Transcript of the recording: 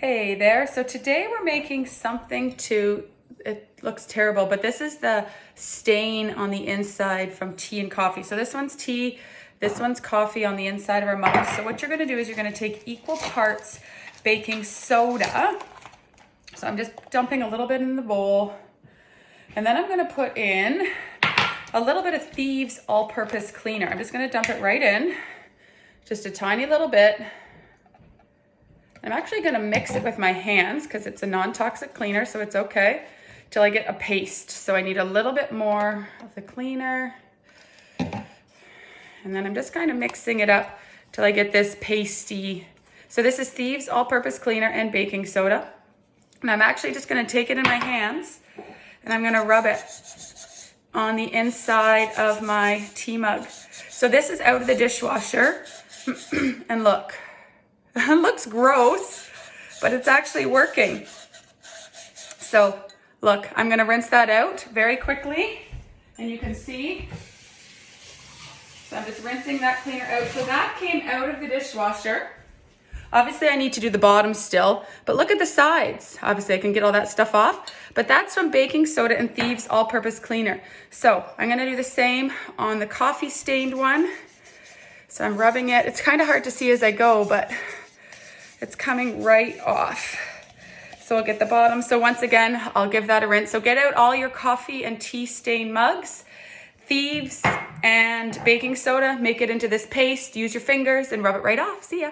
Hey there. So today we're making something it looks terrible, but this is the stain on the inside from tea and coffee. So this one's tea, this one's coffee on the inside of our mugs. So what you're gonna do is you're gonna take equal parts baking soda. So I'm just dumping a little bit in the bowl. And then I'm gonna put in a little bit of Thieves all-purpose cleaner. I'm just gonna dump it right in, just a tiny little bit. I'm actually gonna mix it with my hands because it's a non-toxic cleaner, so it's okay, till I get a paste. So I need a little bit more of the cleaner. And then I'm just kind of mixing it up till I get this pasty. So this is Thieves all-purpose cleaner and baking soda. And I'm actually just gonna take it in my hands and I'm gonna rub it on the inside of my tea mug. So this is out of the dishwasher. And look. It looks gross, but it's actually working. So look, I'm gonna rinse that out very quickly and you can see. So I'm just rinsing that cleaner out. So that came out of the dishwasher. Obviously I need to do the bottom still, but look at the sides. Obviously I can get all that stuff off, but that's from baking soda and Thieves all-purpose cleaner. So I'm gonna do the same on the coffee stained one. So I'm rubbing it. It's kind of hard to see as I go, but it's coming right off. So I'll get the bottom. So once again, I'll give that a rinse. So get out all your coffee and tea stain mugs, Thieves and baking soda, make it into this paste, use your fingers and rub it right off. See ya.